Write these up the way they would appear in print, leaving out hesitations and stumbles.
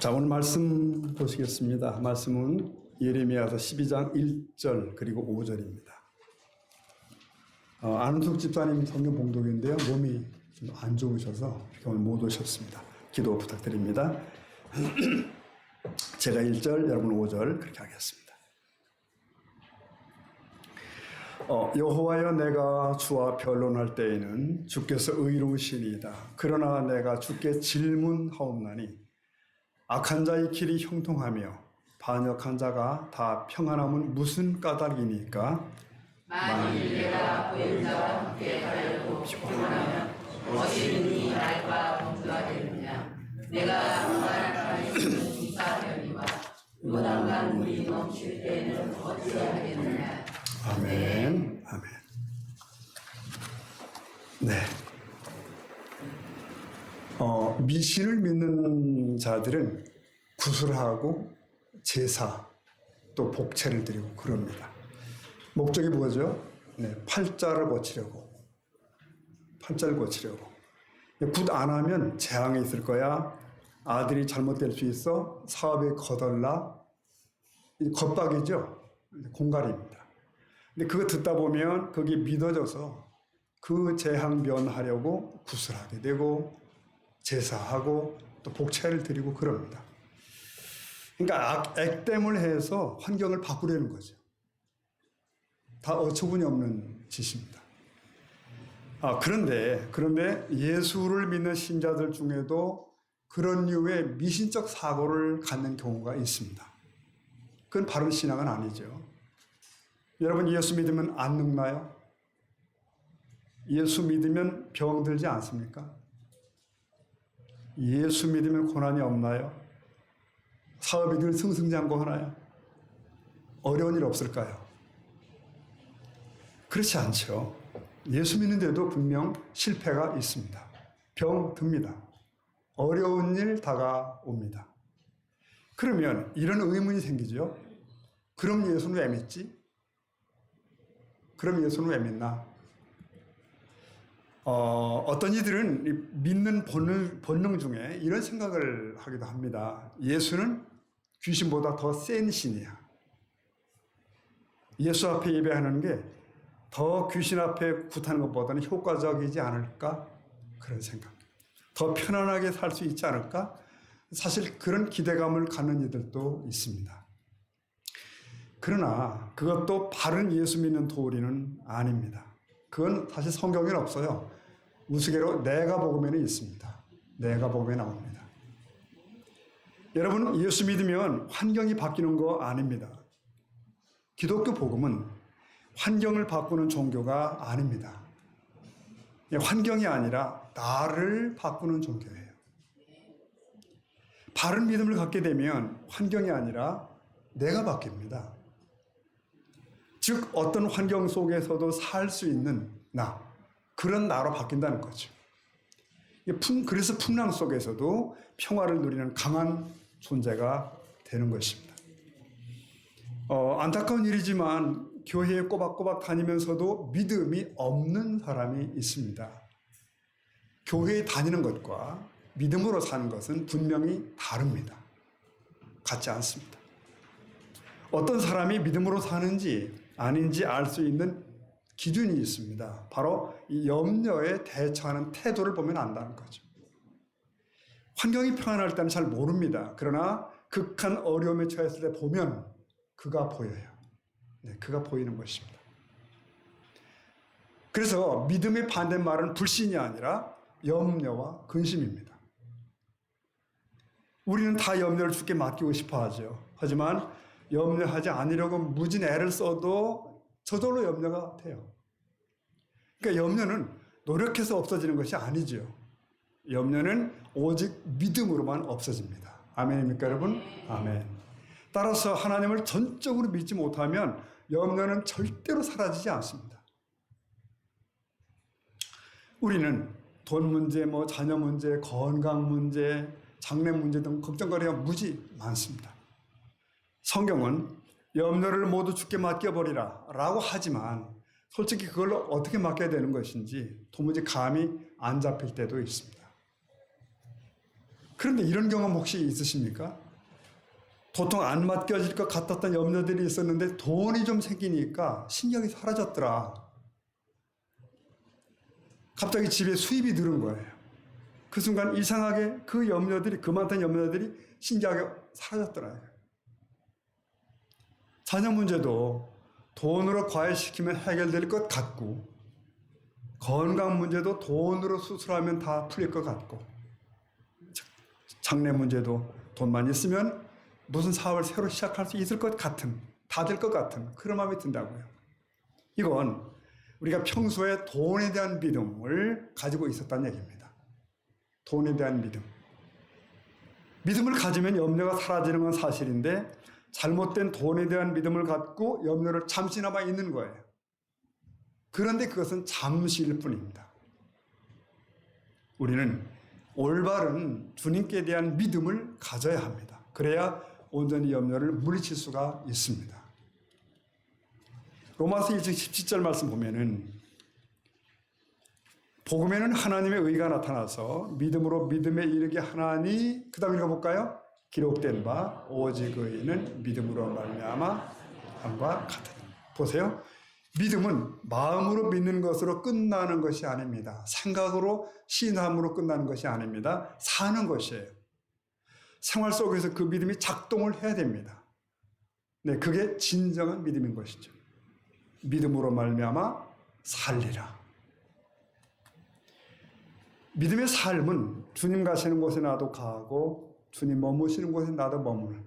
자, 오늘 말씀 보시겠습니다. 말씀은 예레미야서 12장 1절 그리고 5절입니다. 안은숙 집사님 성경 봉독인데요. 몸이 좀 안 좋으셔서 이렇게 오늘 못 오셨습니다. 기도 부탁드립니다. 제가 1절, 여러분 5절 그렇게 하겠습니다. 여호와여, 내가 주와 변론할 때에는 주께서 의로우시니이다. 그러나 내가 주께 질문하옵나니 악한 자의 길이 형통하며 반역한 자가 다 평안함은 무슨 까닭이니까? 만일 내가 보인 자와 함께 가려고 평안하면 어찌 날과 동조가 되느냐. 내가 평안을 가리키는 이사편이와 무당간 물이 넘칠 때는 어찌하겠느냐. 아멘. 아멘. 네. 미신을 믿는 자들은 구슬하고 제사 또 복채를 드리고 그럽니다. 목적이 뭐죠? 네, 팔자를 고치려고. 팔자를 고치려고. 굿 안 하면 재앙이 있을 거야. 아들이 잘못될 수 있어. 사업이 거덜나. 겁박이죠. 공갈입니다. 근데 그거 듣다 보면 그게 믿어져서 그 재앙 면하려고 구슬하게 되고 제사하고 또 복채를 드리고 그럽니다. 그러니까 액땜을 해서 환경을 바꾸려는 거죠. 다 어처구니 없는 짓입니다. 그런데 예수를 믿는 신자들 중에도 그런 류의 미신적 사고를 갖는 경우가 있습니다. 그건 바른 신앙은 아니죠. 여러분, 예수 믿으면 안 늙나요? 예수 믿으면 병 들지 않습니까? 예수 믿으면 고난이 없나요? 사업이 늘 승승장구하나요? 어려운 일 없을까요? 그렇지 않죠. 예수 믿는데도 분명 실패가 있습니다. 병 듭니다. 어려운 일 다가옵니다. 그러면 이런 의문이 생기죠. 그럼 예수는 왜 믿지? 그럼 예수는 왜 믿나? 어떤 이들은 믿는 본능 중에 이런 생각을 하기도 합니다. 예수는 귀신보다 더 센 신이야. 예수 앞에 예배하는 게 더 귀신 앞에 굿하는 것보다는 효과적이지 않을까? 그런 생각. 더 편안하게 살 수 있지 않을까? 사실 그런 기대감을 갖는 이들도 있습니다. 그러나 그것도 바른 예수 믿는 도리는 아닙니다. 그건 사실 성경에는 없어요. 우스개로 내가 복음에는 있습니다. 내가 복음에 나옵니다. 여러분, 예수 믿으면 환경이 바뀌는 거 아닙니다. 기독교 복음은 환경을 바꾸는 종교가 아닙니다. 환경이 아니라 나를 바꾸는 종교예요. 바른 믿음을 갖게 되면 환경이 아니라 내가 바뀝니다. 즉 어떤 환경 속에서도 살 수 있는 나, 그런 나로 바뀐다는 거죠. 그래서 풍랑 속에서도 평화를 누리는 강한 존재가 되는 것입니다. 안타까운 일이지만 교회에 꼬박꼬박 다니면서도 믿음이 없는 사람이 있습니다. 교회에 다니는 것과 믿음으로 사는 것은 분명히 다릅니다. 같지 않습니다. 어떤 사람이 믿음으로 사는지 아닌지 알 수 있는 기준이 있습니다. 바로 이 염려에 대처하는 태도를 보면 안다는 거죠. 환경이 평안할 때는 잘 모릅니다. 그러나 극한 어려움에 처했을 때 보면 그가 보여요. 네, 그가 보이는 것입니다. 그래서 믿음의 반대말은 불신이 아니라 염려와 근심입니다. 우리는 다 염려를 주께 맡기고 싶어 하죠. 하지만 염려하지 않으려고 무진 애를 써도 저절로 염려가 돼요. 그러니까 염려는 노력해서 없어지는 것이 아니죠. 염려는 오직 믿음으로만 없어집니다. 아멘입니까, 여러분? 아멘. 따라서 하나님을 전적으로 믿지 못하면 염려는 절대로 사라지지 않습니다. 우리는 돈 문제, 자녀 문제, 건강 문제, 장래 문제 등 걱정거리가 무지 많습니다. 성경은 염려를 모두 주께 맡겨버리라 라고 하지만 솔직히 그걸 어떻게 맡겨야 되는 것인지 도무지 감이 안 잡힐 때도 있습니다. 그런데 이런 경험 혹시 있으십니까? 도통 안 맡겨질 것 같았던 염려들이 있었는데 돈이 좀 생기니까 신경이 사라졌더라. 갑자기 집에 수입이 늘은 거예요. 그 순간 이상하게 그 염려들이, 그 많던 염려들이 신기하게 사라졌더라고요. 자녀 문제도 돈으로 과외시키면 해결될 것 같고, 건강 문제도 돈으로 수술하면 다 풀릴 것 같고, 장래 문제도 돈만 있으면 무슨 사업을 새로 시작할 수 있을 것 같은, 다 될 것 같은 그런 마음이 든다고요. 이건 우리가 평소에 돈에 대한 믿음을 가지고 있었다는 얘기입니다. 돈에 대한 믿음. 믿음을 가지면 염려가 사라지는 건 사실인데 잘못된 돈에 대한 믿음을 갖고 염려를 잠시나마 있는 거예요. 그런데 그것은 잠시일 뿐입니다. 우리는 올바른 주님께 대한 믿음을 가져야 합니다. 그래야 온전히 염려를 물리칠 수가 있습니다. 로마서 1장 17절 말씀 보면은 복음에는 하나님의 의가 나타나서 믿음으로 믿음에 이르게 하나니, 그 다음 읽어볼까요? 기록된 바 오직 의인은 믿음으로 말미암아 함과 같으니. 보세요. 믿음은 마음으로 믿는 것으로 끝나는 것이 아닙니다. 생각으로 신함으로 끝나는 것이 아닙니다. 사는 것이에요. 생활 속에서 그 믿음이 작동을 해야 됩니다. 네, 그게 진정한 믿음인 것이죠. 믿음으로 말미암아 살리라. 믿음의 삶은 주님 가시는 곳에 나도 가고 주님 머무시는 곳에 나도 머무는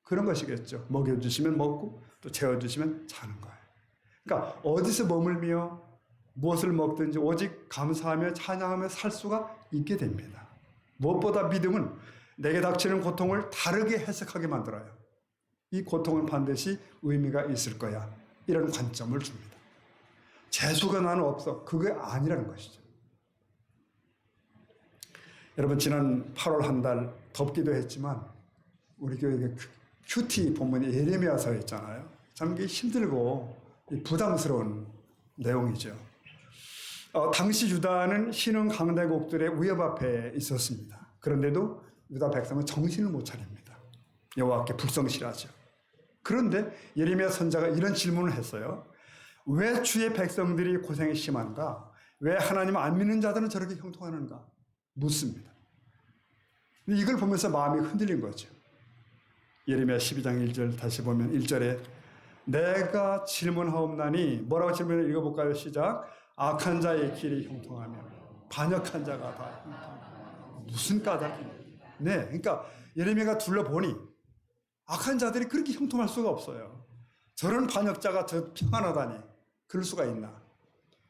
그런 것이겠죠. 먹여주시면 먹고 또 재워주시면 자는 거예요. 그러니까 어디서 머물며 무엇을 먹든지 오직 감사하며 찬양하며 살 수가 있게 됩니다. 무엇보다 믿음은 내게 닥치는 고통을 다르게 해석하게 만들어요. 이 고통은 반드시 의미가 있을 거야. 이런 관점을 줍니다. 재수가 나는 없어. 그게 아니라는 것이죠. 여러분, 지난 8월 한 달 덥기도 했지만 우리 교회 큐티 본문이 예레미야서 있잖아요. 참 이게 힘들고 부담스러운 내용이죠. 당시 유다는 신흥 강대국들의 위협 앞에 있었습니다. 그런데도 유다 백성은 정신을 못 차립니다. 여호와께 불성실하죠. 그런데 예레미야 선지자가 이런 질문을 했어요. 왜 주의 백성들이 고생이 심한가? 왜 하나님을 안 믿는 자들은 저렇게 형통하는가? 묻습니다. 이걸 보면서 마음이 흔들린 거죠. 예레미야 12장 1절 다시 보면 1절에 내가 질문하옵나니, 뭐라고 질문을 읽어볼까요? 시작. 악한 자의 길이 형통하며 반역한 자가 다 형통하며 무슨 까닭이? 네, 그러니까 예레미야가 둘러보니 악한 자들이 그렇게 형통할 수가 없어요. 저런 반역자가 저 평안하다니 그럴 수가 있나?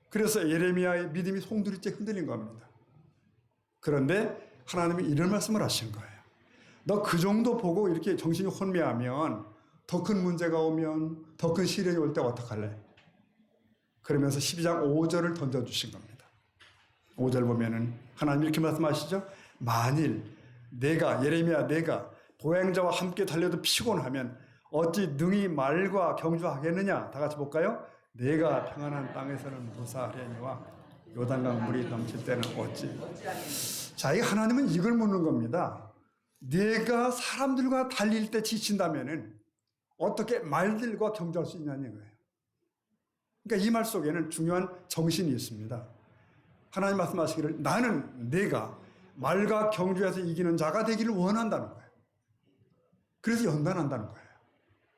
그래서 예레미야의 믿음이 송두리째 흔들린 겁니다. 그런데 하나님이 이런 말씀을 하신 거예요. 너 그 정도 보고 이렇게 정신이 혼미하면 더 큰 문제가 오면, 더 큰 시련이 올 때 어떡할래? 그러면서 12장 5절을 던져주신 겁니다. 5절 보면은 하나님 이렇게 말씀하시죠. 만일 내가, 예레미야 내가 보행자와 함께 달려도 피곤하면 어찌 능히 말과 경주하겠느냐? 다 같이 볼까요? 내가 평안한 땅에서는 무사하려니와 요단강 물이 넘칠 때는 어찌. 자, 이 하나님은 이걸 묻는 겁니다. 내가 사람들과 달릴 때 지친다면은 어떻게 말들과 경주할 수 있냐는 거예요. 그러니까 이 말 속에는 중요한 정신이 있습니다. 하나님 말씀하시기를 나는 내가 말과 경주에서 이기는 자가 되기를 원한다는 거예요. 그래서 연단한다는 거예요.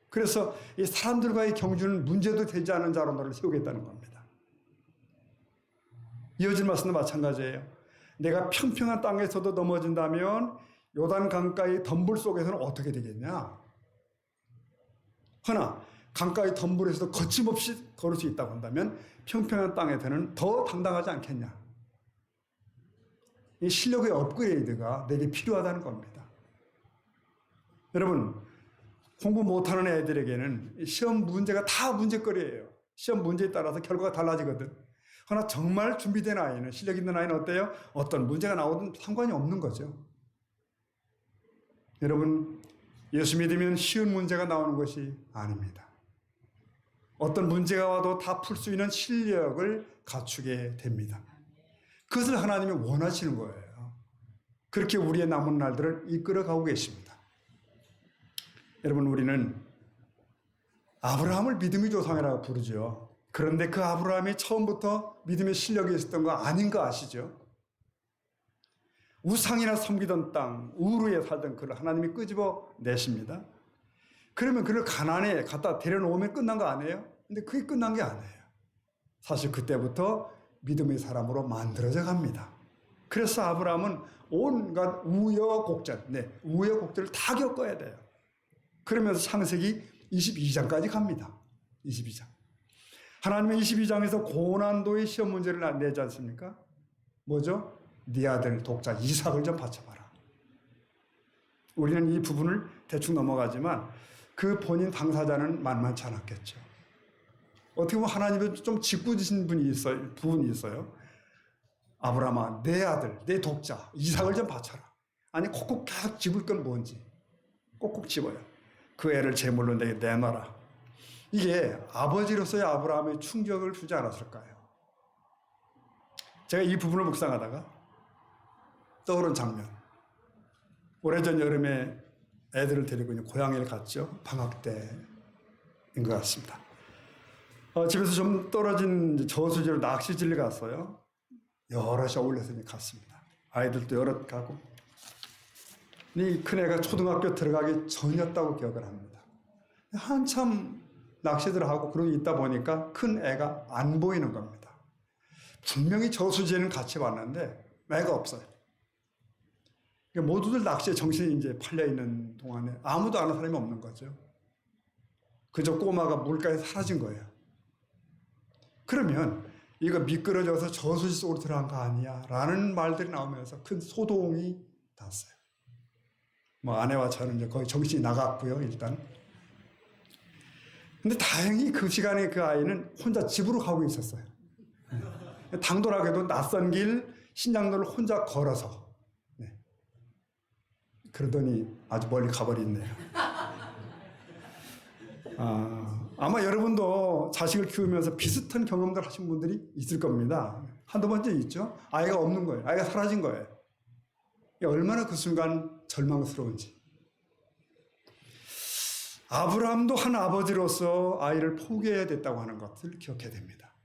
그래서 이 사람들과의 경주는 문제도 되지 않은 자로 너를 세우겠다는 겁니다. 이어진 말씀도 마찬가지예요. 내가 평평한 땅에서도 넘어진다면 요단 강가의 덤불 속에서는 어떻게 되겠냐? 허나 강가의 덤불에서도 거침없이 걸을 수 있다고 한다면 평평한 땅에서는 더 당당하지 않겠냐? 이 실력의 업그레이드가 내게 필요하다는 겁니다. 여러분, 공부 못하는 애들에게는 시험 문제가 다 문제거리예요. 시험 문제에 따라서 결과가 달라지거든. 그러나 정말 준비된 아이는, 실력 있는 아이는 어때요? 어떤 문제가 나오든 상관이 없는 거죠. 여러분, 예수 믿으면 쉬운 문제가 나오는 것이 아닙니다. 어떤 문제가 와도 다 풀 수 있는 실력을 갖추게 됩니다. 그것을 하나님이 원하시는 거예요. 그렇게 우리의 남은 날들을 이끌어가고 계십니다. 여러분, 우리는 아브라함을 믿음의 조상이라고 부르죠. 그런데 그 아브라함이 처음부터 믿음의 실력이 있었던 거 아닌 거 아시죠? 우상이나 섬기던 땅, 우르에 살던 그를 하나님이 끄집어 내십니다. 그러면 그를 가나안에 갖다 데려놓으면 끝난 거 아니에요? 근데 그게 끝난 게 아니에요. 사실 그때부터 믿음의 사람으로 만들어져 갑니다. 그래서 아브라함은 온갖 우여곡절, 우여곡절을 다 겪어야 돼요. 그러면서 창세기 22장까지 갑니다. 22장. 하나님은 22장에서 고난도의 시험 문제를 내지 않습니까? 뭐죠? 네 아들 독자 이삭을 좀 바쳐봐라. 우리는 이 부분을 대충 넘어가지만 그 본인 당사자는 만만치 않았겠죠. 어떻게 보면 하나님은 좀 짓궂으신 부분이 있어요. 아브라함아, 내 아들, 내 독자 이삭을 좀 바쳐라. 아니 콕콕 계속 집을 건 뭔지 꼭꼭 집어요. 그 애를 제물로 내게 내놔라. 이게 아버지로서의 아브라함의 충격을 주지 않았을까요? 제가 이 부분을 묵상하다가 떠오른 장면. 오래전 여름에 애들을 데리고 고향에 갔죠. 방학 때인 것 같습니다. 집에서 좀 떨어진 저수지로 낚시질을 갔어요. 여럿이 어울려서 갔습니다. 아이들도 여럿 가고. 이 큰애가 초등학교 들어가기 전이었다고 기억을 합니다. 한참 낚시들 하고 그러고 있다 보니까 큰 애가 안 보이는 겁니다. 분명히 저수지에는 같이 왔는데 애가 없어요. 모두들 낚시에 정신이 이제 팔려 있는 동안에 아무도 아는 사람이 없는 거죠. 그저 꼬마가 물가에 사라진 거예요. 그러면 이거 미끄러져서 저수지 속으로 들어간 거 아니야? 라는 말들이 나오면서 큰 소동이 났어요. 아내와 저는 이제 거의 정신이 나갔고요, 일단. 근데 다행히 그 시간에 그 아이는 혼자 집으로 가고 있었어요. 당돌하게도 낯선 길 신장로를 혼자 걸어서. 그러더니 아주 멀리 가버렸네요. 아마 여러분도 자식을 키우면서 비슷한 경험들 하신 분들이 있을 겁니다. 한두 번째 있죠. 아이가 없는 거예요. 아이가 사라진 거예요. 얼마나 그 순간 절망스러운지. 아브라함도 한 아버지로서 아이를 포기해야 됐다고 하는 것을 기억해야 됩니다.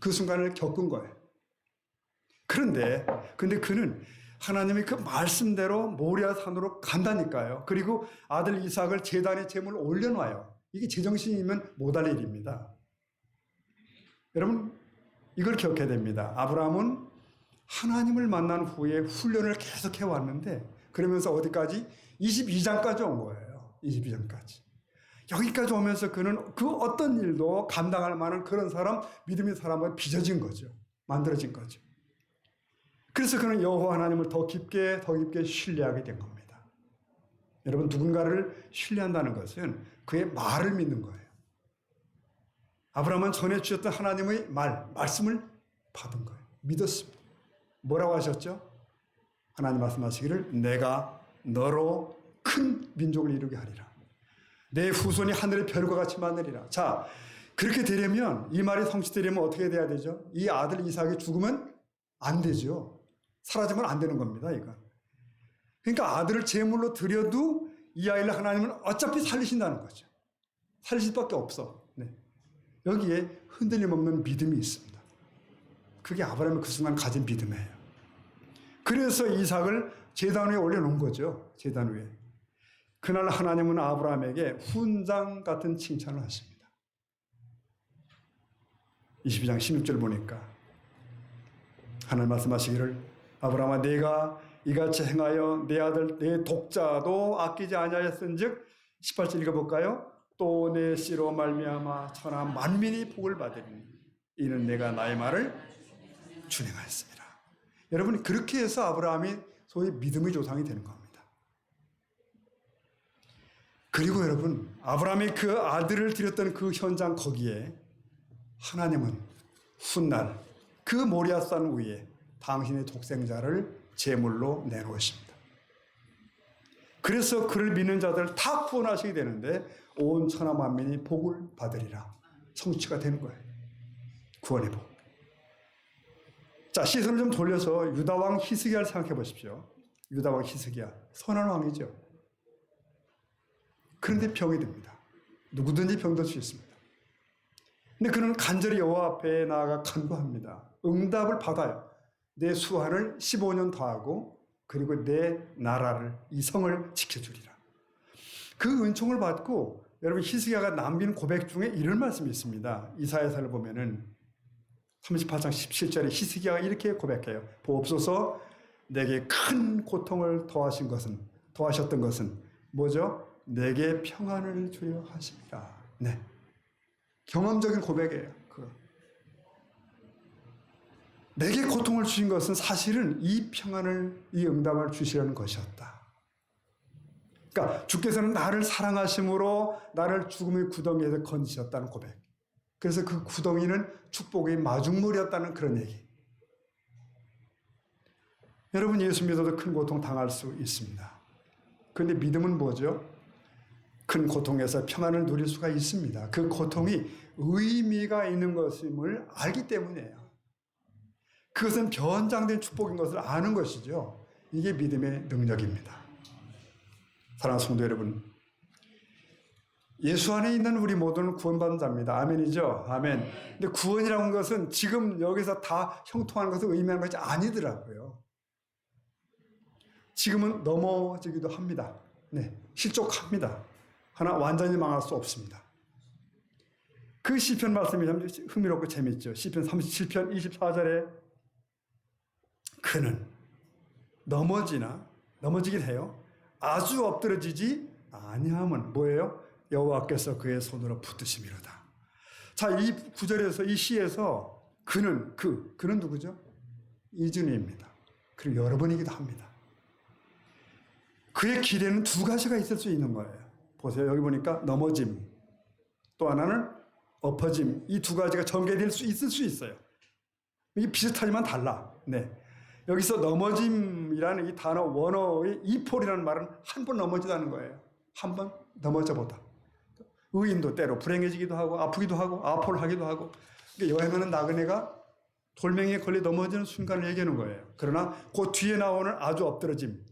그 순간을 겪은 거예요. 근데 그는 하나님이 그 말씀대로 모리아 산으로 간다니까요. 그리고 아들 이삭을 제단에 제물을 올려놔요. 이게 제정신이면 못할 일입니다. 여러분, 이걸 기억해야 됩니다. 아브라함은 하나님을 만난 후에 훈련을 계속 해왔는데 그러면서 어디까지? 22장까지 온 거예요. 22장까지. 여기까지 오면서 그는 그 어떤 일도 감당할 만한 그런 사람, 믿음의 사람을 빚어진 거죠. 만들어진 거죠. 그래서 그는 여호와 하나님을 더 깊게 신뢰하게 된 겁니다. 여러분, 누군가를 신뢰한다는 것은 그의 말을 믿는 거예요. 아브라함은 전해 주셨던 하나님의 말씀을 받은 거예요. 믿었습니다. 뭐라고 하셨죠? 하나님 말씀하시기를 내가 너로 큰 민족을 이루게 하리라. 내 후손이 하늘의 별과 같이 많으리라. 자, 그렇게 되려면 이 말이 성취되려면 어떻게 돼야 되죠? 이 아들 이삭이 죽으면 안 되죠. 사라지면 안 되는 겁니다, 이건. 그러니까 아들을 제물로 드려도 이 아이를 하나님은 어차피 살리신다는 거죠. 살리실 수밖에 없어. 여기에 흔들림 없는 믿음이 있습니다. 그게 아브라함이 그 순간 가진 믿음이에요. 그래서 이삭을 제단 위에 올려놓은 거죠. 제단 위에. 그날 하나님은 아브라함에게 훈장 같은 칭찬을 하십니다. 22장 16절 보니까 하나님 말씀하시기를 아브라함아 내가 이같이 행하여 내 아들 내 독자도 아끼지 아니하였은즉 18절 읽어볼까요? 또 내 씨로 말미암아 천하 만민이 복을 받으리니 이는 내가 나의 말을 준행하였습니다. 여러분, 그렇게 해서 아브라함이 소위 믿음의 조상이 되는 겁니다. 그리고 여러분, 아브라함이 그 아들을 드렸던 그 현장 거기에 하나님은 훗날 그 모리아산 위에 당신의 독생자를 제물로 내놓으십니다. 그래서 그를 믿는 자들을 다 구원하시게 되는데 온 천하 만민이 복을 받으리라. 성취가 되는 거예요. 구원의 복. 자, 시선을 좀 돌려서 유다왕 히스기야를 생각해 보십시오. 유다 왕 히스기야 선한 왕이죠. 그런데 병이 듭니다. 누구든지 병들 수 있습니다. 근데 그는 간절히 여호와 앞에 나아가 간구합니다. 응답을 받아요. 내 수한을 15년 더하고 그리고 내 나라를 이 성을 지켜주리라. 그 은총을 받고 여러분 히스기야가 남긴 고백 중에 이런 말씀이 있습니다. 이사야서를 보면은 38장 17절에 히스기야가 이렇게 고백해요. 보옵소서 내게 큰 고통을 더하셨던 것은 뭐죠? 내게 평안을 주려 하십니다. 네. 경험적인 고백이에요. 내게 고통을 주신 것은 사실은 이 평안을, 이 응답을 주시려는 것이었다. 그러니까 주께서는 나를 사랑하심으로 나를 죽음의 구덩이에서 건지셨다는 고백. 그래서 그 구덩이는 축복의 마중물이었다는 그런 얘기. 여러분 예수 믿어도 큰 고통 당할 수 있습니다. 그런데 믿음은 뭐죠? 큰 고통에서 평안을 누릴 수가 있습니다. 그 고통이 의미가 있는 것임을 알기 때문이에요. 그것은 변장된 축복인 것을 아는 것이죠. 이게 믿음의 능력입니다. 사랑하는 성도 여러분, 예수 안에 있는 우리 모두는 구원받은 자입니다. 아멘이죠? 아멘. 근데 구원이라는 것은 지금 여기서 다 형통하는 것을 의미하는 것이 아니더라고요. 지금은 넘어지기도 합니다. 네, 실족합니다. 하나 완전히 망할 수 없습니다. 그 시편 말씀이 참 흥미롭고 재밌죠. 시편 37편 24절에 그는 넘어지긴 해요. 아주 엎드러지지 아니함은 뭐예요? 여호와께서 그의 손으로 붙드심이로다. 자, 이 구절에서 이 시에서 그는 누구죠? 이준희입니다. 그리고 여러분이기도 합니다. 그의 길에는 두 가지가 있을 수 있는 거예요. 보세요. 여기 보니까 넘어짐, 또 하나는 엎어짐. 이 두 가지가 전개될 수 있을 수 있어요. 이게 비슷하지만 달라. 네. 여기서 넘어짐이라는 이 단어 원어의 이폴이라는 말은 한 번 넘어지다는 거예요. 한 번 넘어져 보다. 의인도 때로 불행해지기도 하고 아프기도 하고 아폴 하기도 하고. 그러니까 여행하는 나그네가 돌멩이에 걸려 넘어지는 순간을 얘기하는 거예요. 그러나 그 뒤에 나오는 아주 엎드러짐.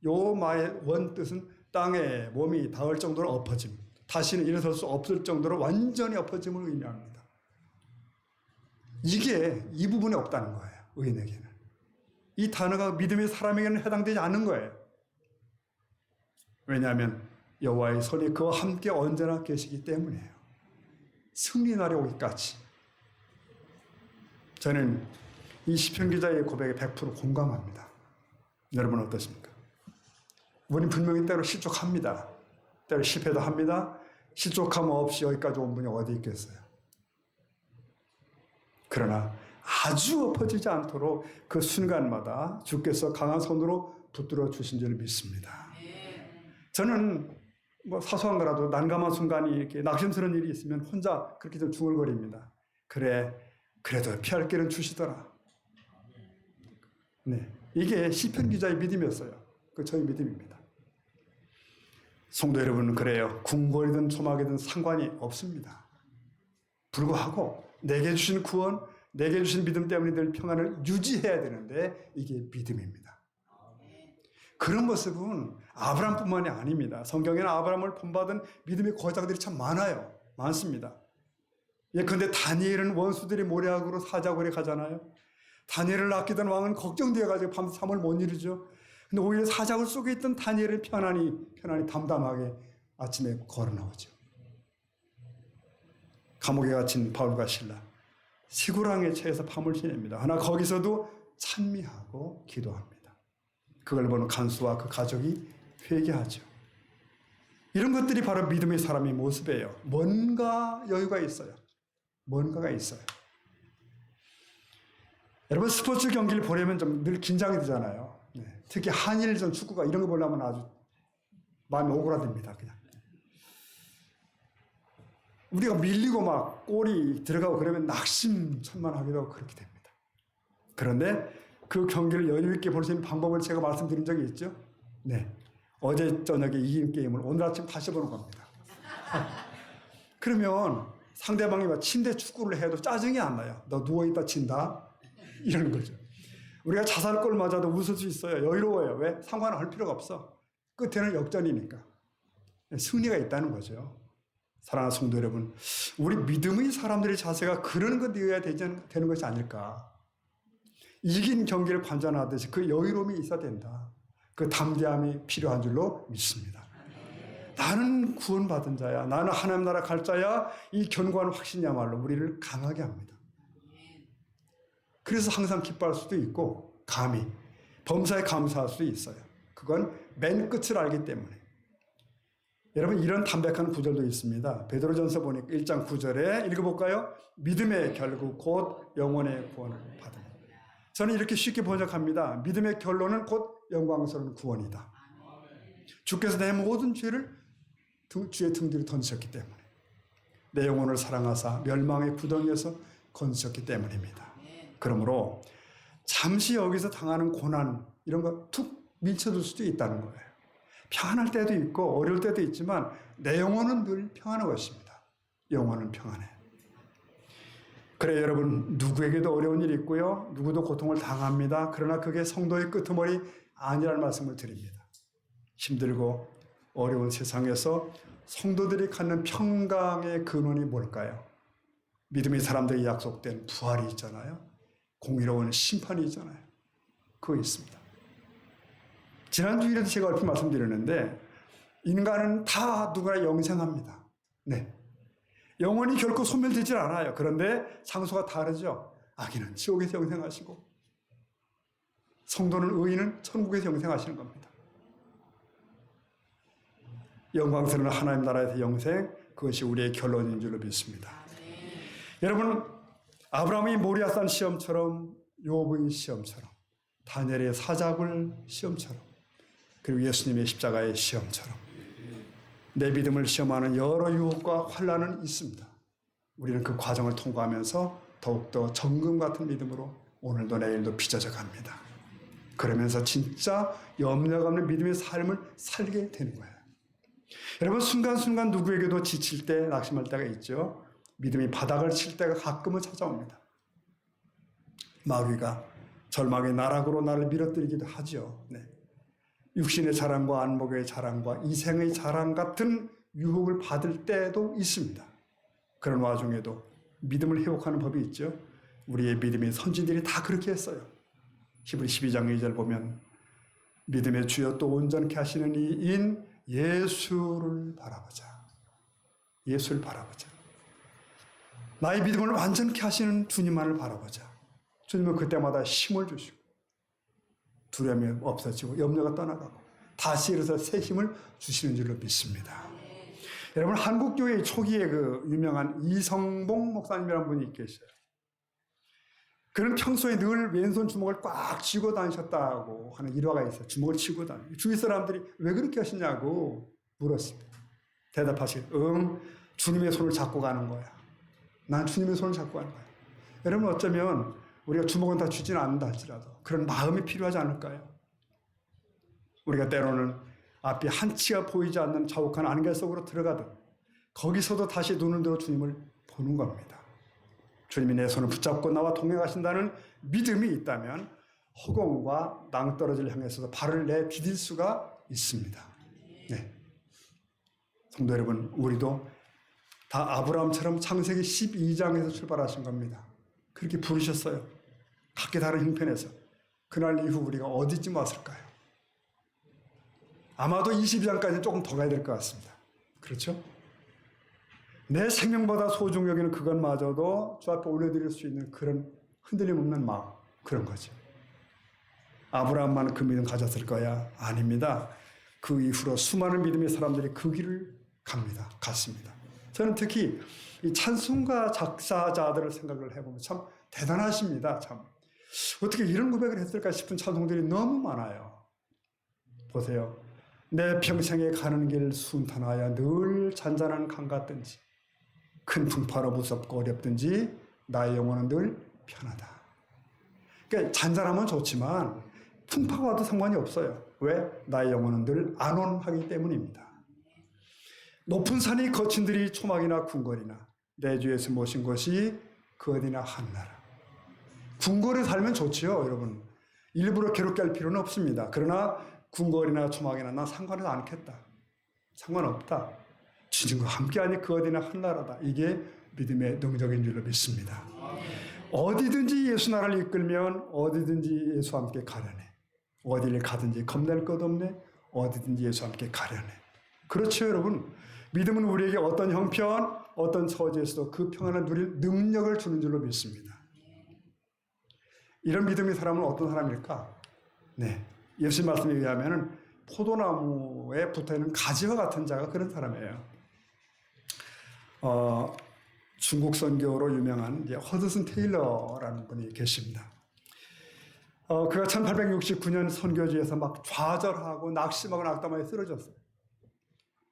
요 말의 원뜻은 땅에 몸이 닿을 정도로 엎어짐. 다시는 일어설 수 없을 정도로 완전히 엎어짐을 의미합니다. 이게 이 부분에 없다는 거예요. 의인에게는. 이 단어가 믿음의 사람에게는 해당되지 않는 거예요. 왜냐하면 여호와의 손이 그와 함께 언제나 계시기 때문이에요. 승리 날이 오기까지. 저는 이 시편 기자의 고백에 100% 공감합니다. 여러분은 어떠십니까? 우리는 분명히 때로 실족합니다. 때로 실패도 합니다. 실족함 없이 여기까지 온 분이 어디 있겠어요? 그러나 아주 엎어지지 않도록 그 순간마다 주께서 강한 손으로 붙들어 주신 줄 믿습니다. 저는 뭐 사소한 거라도 난감한 순간이 이렇게 낙심스러운 일이 있으면 혼자 그렇게 좀 중얼거립니다. 그래도 피할 길은 주시더라. 네, 이게 시편 기자의 믿음이었어요. 그 저희 믿음입니다. 성도 여러분은 그래요. 궁궐이든 초막이든 상관이 없습니다. 불구하고 내게 주신 구원, 내게 주신 믿음 때문에 늘 평안을 유지해야 되는데 이게 믿음입니다. 그런 모습은 아브라함뿐만이 아닙니다. 성경에는 아브라함을 본받은 믿음의 거장들이 참 많습니다. 예컨대 다니엘은 원수들이 모략으로 사자굴에 가잖아요. 다니엘을 아끼던 왕은 걱정되어가지고 밤새 잠을 못 이루죠. 근데 오히려 사자굴 속에 있던 다니엘을 편안히 담담하게 아침에 걸어 나오죠. 감옥에 갇힌 바울과 실라, 시구랑에 처해서 밤을 지냅니다. 하나 거기서도 찬미하고 기도합니다. 그걸 보는 간수와 그 가족이 회개하죠. 이런 것들이 바로 믿음의 사람의 모습이에요. 뭔가 여유가 있어요. 뭔가가 있어요. 여러분 스포츠 경기를 보려면 좀 늘 긴장이 되잖아요. 네. 특히 한일전 축구가 이런 거 보려면 아주 마음이 오그라듭니다. 그냥 우리가 밀리고 막 골이 들어가고 그러면 낙심천만하기도 하고 그렇게 됩니다. 그런데 그 경기를 여유 있게 볼 수 있는 방법을 제가 말씀드린 적이 있죠. 네, 어제 저녁에 이긴 게임을 오늘 아침 다시 보는 겁니다. 그러면 상대방이 막 침대 축구를 해도 짜증이 안 나요. 너 누워있다 친다 이러는 거죠. 우리가 자살골 맞아도 웃을 수 있어요. 여유로워요. 왜? 상관을 할 필요가 없어. 끝에는 역전이니까. 승리가 있다는 거죠. 사랑하는 성도 여러분, 우리 믿음의 사람들의 자세가 그런 것 되어야 되는 것이 아닐까. 이긴 경기를 관전하듯이 그 여유로움이 있어야 된다. 그 담대함이 필요한 줄로 믿습니다. 나는 구원받은 자야. 나는 하나님 나라 갈 자야. 이 견고한 확신이야말로 우리를 강하게 합니다. 그래서 항상 기뻐할 수도 있고 감히 범사에 감사할 수도 있어요. 그건 맨 끝을 알기 때문에. 여러분 이런 담백한 구절도 있습니다. 베드로전서 보니까 1장 9절에 읽어볼까요? 믿음의 결국 곧 영혼의 구원을 받으라. 저는 이렇게 쉽게 번역합니다. 믿음의 결론은 곧 영광스러운 구원이다. 주께서 내 모든 죄를 주의 등 뒤로 던지셨기 때문에 내 영혼을 사랑하사 멸망의 구덩이에서 건지셨기 때문입니다. 그러므로 잠시 여기서 당하는 고난 이런 거 툭 밀쳐둘 수도 있다는 거예요. 평안할 때도 있고 어려울 때도 있지만 내 영혼은 늘 평안한 것입니다. 영혼은 평안해. 그래 여러분 누구에게도 어려운 일이 있고요. 누구도 고통을 당합니다. 그러나 그게 성도의 끄트머리 아니라는 말씀을 드립니다. 힘들고 어려운 세상에서 성도들이 갖는 평강의 근원이 뭘까요? 믿음의 사람들이 약속된 부활이 있잖아요. 공의로운 심판이 있잖아요. 그거 있습니다. 지난주일에도 제가 얼핏 말씀드렸는데 인간은 다 누구나 영생합니다. 네. 영혼이 결코 소멸되질 않아요. 그런데 장소가 다르죠. 악인은 지옥에서 영생하시고 성도는 의인은 천국에서 영생하시는 겁니다. 영광스러운 하나님 나라에서 영생, 그것이 우리의 결론인 줄로 믿습니다. 여러분 아브라함이 모리아산 시험처럼 욥의 시험처럼 다니엘의 사자굴 시험처럼 그리고 예수님의 십자가의 시험처럼 내 믿음을 시험하는 여러 유혹과 환난은 있습니다. 우리는 그 과정을 통과하면서 더욱더 정금 같은 믿음으로 오늘도 내일도 빚어져 갑니다. 그러면서 진짜 염려가 없는 믿음의 삶을 살게 되는 거예요. 여러분 순간순간 누구에게도 지칠 때 낙심할 때가 있죠. 믿음이 바닥을 칠 때가 가끔은 찾아옵니다. 마귀가 절망의 나락으로 나를 밀어뜨리기도 하죠. 네. 육신의 자랑과 안목의 자랑과 이생의 자랑 같은 유혹을 받을 때도 있습니다. 그런 와중에도 믿음을 회복하는 법이 있죠. 우리의 믿음의 선지들이 다 그렇게 했어요. 히브리 12장 2절 보면 믿음의 주여 또 온전케 하시는 이인 예수를 바라보자. 예수를 바라보자. 나의 믿음을 완전케 하시는 주님만을 바라보자. 주님은 그때마다 힘을 주시고 두려움이 없어지고 염려가 떠나가고 다시 일어서 새 힘을 주시는 줄로 믿습니다. 여러분 한국교회 초기에 그 유명한 이성봉 목사님이라는 분이 계셔요. 그는 평소에 늘 왼손 주먹을 꽉 쥐고 다니셨다고 하는 일화가 있어요. 주먹을 쥐고 다니고 주위 사람들이 왜 그렇게 하시냐고 물었습니다. 대답하시길 주님의 손을 잡고 가는 거야. 난 주님의 손을 잡고 가는 거야. 여러분 어쩌면 우리가 주먹은 다 쥐지는 않는다 할지라도 그런 마음이 필요하지 않을까요? 우리가 때로는 앞이 한치가 보이지 않는 자욱한 안개 속으로 들어가듯 거기서도 다시 눈을 들어 주님을 보는 겁니다. 주님이 내 손을 붙잡고 나와 동행하신다는 믿음이 있다면 허공과 낭떠러지를 향해서도 발을 내디딜 수가 있습니다. 네. 성도 여러분, 우리도 다 아브라함처럼 창세기 12장에서 출발하신 겁니다. 그렇게 부르셨어요. 각기 다른 형편에서. 그날 이후 우리가 어디쯤 왔을까요? 아마도 22장까지는 조금 더 가야 될 것 같습니다. 그렇죠? 내 생명보다 소중히 여기는 그것마저도 주 앞에 올려드릴 수 있는 그런 흔들림 없는 마음, 그런 거죠. 아브라함만 그 믿음 가졌을 거야? 아닙니다. 그 이후로 수많은 믿음의 사람들이 그 길을 갔습니다. 저는 특히 이 찬송가 작사자들을 생각을 해보면 참 대단하십니다. 참 어떻게 이런 고백을 했을까 싶은 찬송들이 너무 많아요. 보세요. 내 평생에 가는 길 순탄하여 늘 잔잔한 강 같든지 큰 풍파로 무섭고 어렵든지 나의 영혼은 늘 편하다. 그러니까 잔잔하면 좋지만 풍파가 와도 상관이 없어요. 왜? 나의 영혼은 늘 안온하기 때문입니다. 높은 산이 거친들이 초막이나 궁궐이나 내 주에서 모신 것이 그 어디나 한나라. 궁궐에 살면 좋지요, 여러분. 일부러 괴롭게 할 필요는 없습니다. 그러나 궁궐이나 초막이나 난 상관은 않겠다. 상관없다. 주님과 함께하니 그 어디나 한나라다. 이게 믿음의 능력인 줄로 믿습니다. 어디든지 예수 나라를 이끌면 어디든지 예수와 함께 가려네. 어디를 가든지 겁낼 것 없네. 어디든지 예수와 함께 가려네. 그렇죠, 여러분. 믿음은 우리에게 어떤 형편, 어떤 처지에서도 그 평안을 누릴 능력을 주는 줄로 믿습니다. 이런 믿음의 사람은 어떤 사람일까? 네, 예수님 말씀에 의하면 포도나무에 붙어있는 가지와 같은 자가 그런 사람이에요. 중국 선교로 유명한 허드슨 테일러라는 분이 계십니다. 그가 1869년 선교지에서 막 좌절하고 낙심하고 낙담하게 쓰러졌어요.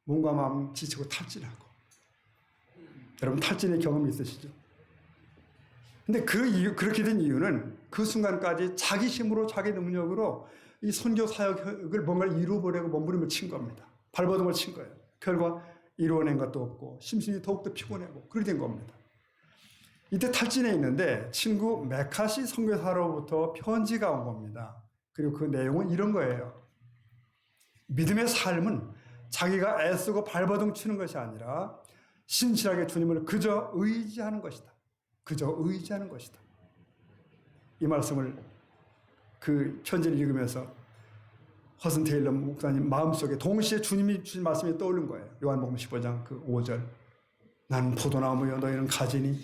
몸과 마음 지치고 탈진하고. 여러분 탈진의 경험이 있으시죠? 근데 그렇게 된 이유는 그 순간까지 자기 힘으로 자기 능력으로 이 선교 사역을 뭔가를 이루어보려고 몸부림을 친 겁니다. 발버둥을 친 거예요. 결과 이루어낸 것도 없고 심신이 더욱더 피곤하고 그렇게 된 겁니다. 이때 탈진해 있는데 친구 메카시 선교사로부터 편지가 온 겁니다. 그리고 그 내용은 이런 거예요. 믿음의 삶은 자기가 애쓰고 발버둥 치는 것이 아니라 신실하게 주님을 그저 의지하는 것이다. 그저 의지하는 것이다. 이 말씀을 그 편지를 읽으면서 허슨 테일러 목사님 마음속에 동시에 주님이 주신 말씀이 떠오른 거예요. 요한복음 15장 그 5절. 나는 포도나무여 너희는 가지니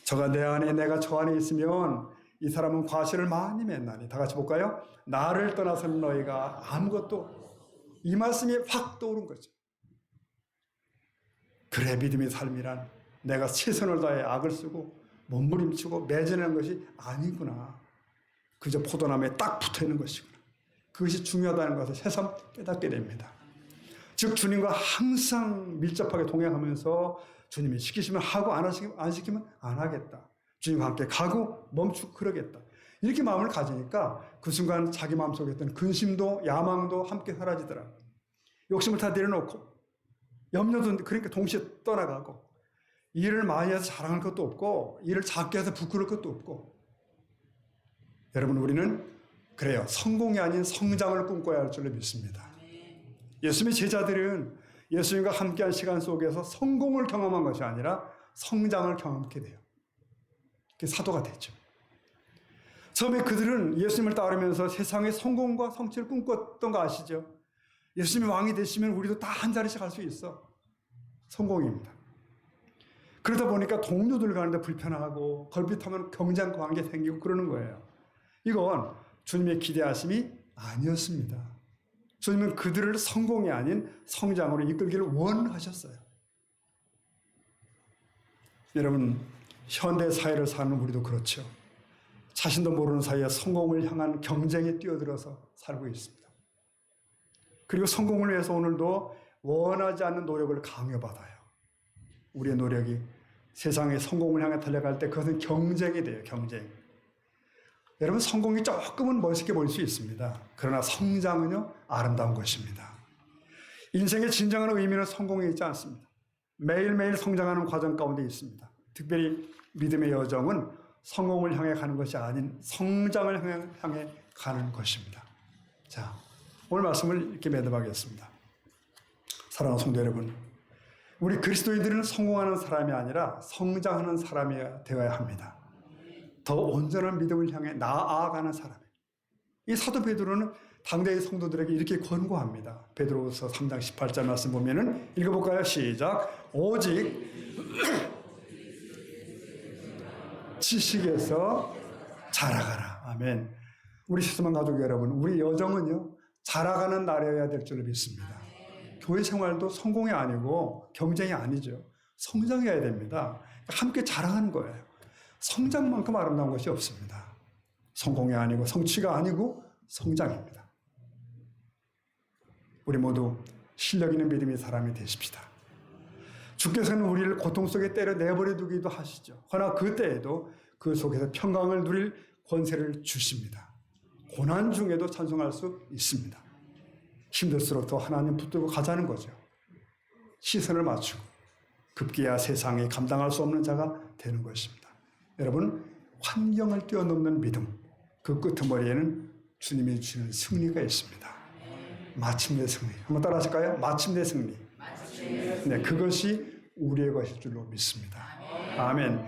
저가 내 안에 내가 저 안에 있으면 이 사람은 과실을 많이 맺나니. 다 같이 볼까요? 나를 떠나서는 너희가 아무것도. 이 말씀이 확 떠오른 거죠. 그래 믿음의 삶이란 내가 최선을 다해 악을 쓰고 몸부림치고 매진하는 것이 아니구나. 그저 포도나무에 딱 붙어있는 것이구나. 그것이 중요하다는 것을 새삼 깨닫게 됩니다. 즉 주님과 항상 밀접하게 동행하면서 주님이 시키시면 하고 안 시키면 안 하겠다. 주님과 함께 가고 멈추고 그러겠다. 이렇게 마음을 가지니까 그 순간 자기 마음속에 있던 근심도 야망도 함께 사라지더라고요. 욕심을 다 내려놓고 염려도 그러니까 동시에 떠나가고 일을 많이 해서 자랑할 것도 없고 일을 작게 해서 부끄러울 것도 없고. 여러분 우리는 그래요. 성공이 아닌 성장을 꿈꿔야 할 줄로 믿습니다. 예수님의 제자들은 예수님과 함께한 시간 속에서 성공을 경험한 것이 아니라 성장을 경험하게 돼요. 그게 사도가 됐죠. 처음에 그들은 예수님을 따르면서 세상의 성공과 성취를 꿈꿨던 거 아시죠? 예수님이 왕이 되시면 우리도 다 한 자리씩 할 수 있어. 성공입니다. 그러다 보니까 동료들 가는데 불편하고 걸핏하면 경쟁 관계 생기고 그러는 거예요. 이건 주님의 기대하심이 아니었습니다. 주님은 그들을 성공이 아닌 성장으로 이끌기를 원하셨어요. 여러분 현대 사회를 사는 우리도 그렇죠. 자신도 모르는 사이에 성공을 향한 경쟁에 뛰어들어서 살고 있습니다. 그리고 성공을 위해서 오늘도 원하지 않는 노력을 강요받아요. 우리의 노력이 세상의 성공을 향해 달려갈 때 그것은 경쟁이 돼요. 경쟁. 여러분 성공이 조금은 멋있게 보일 수 있습니다. 그러나 성장은요 아름다운 것입니다. 인생의 진정한 의미는 성공에 있지 않습니다. 매일매일 성장하는 과정 가운데 있습니다. 특별히 믿음의 여정은 성공을 향해 가는 것이 아닌 성장을 향해 가는 것입니다. 자, 오늘 말씀을 이렇게 매듭하겠습니다. 사랑하는 성도 여러분, 우리 그리스도인들은 성공하는 사람이 아니라 성장하는 사람이 되어야 합니다. 더 온전한 믿음을 향해 나아가는 사람. 이 사도 베드로는 당대의 성도들에게 이렇게 권고합니다. 베드로후서 3장 18절 말씀 보면은 읽어볼까요? 시작. 오직 지식에서 자라가라. 아멘. 우리 시스만 가족 여러분, 우리 여정은요 자라가는 날이어야 될 줄로 믿습니다. 교회 생활도 성공이 아니고 경쟁이 아니죠. 성장해야 됩니다. 함께 자라가는 거예요. 성장만큼 아름다운 것이 없습니다. 성공이 아니고 성취가 아니고 성장입니다. 우리 모두 실력 있는 믿음의 사람이 되십시다. 주께서는 우리를 고통 속에 때려 내버려 두기도 하시죠. 그러나 그때에도 그 속에서 평강을 누릴 권세를 주십니다. 고난 중에도 찬송할 수 있습니다. 힘들수록 더 하나님 붙들고 가자는 거죠. 시선을 맞추고 급기야 세상에 감당할 수 없는 자가 되는 것입니다. 여러분 환경을 뛰어넘는 믿음, 그 끄트머리에는 주님이 주는 승리가 있습니다. 마침내 승리. 한번 따라 하실까요? 마침내 승리. 네, 그것이 우리의 것일 줄로 믿습니다. 아멘.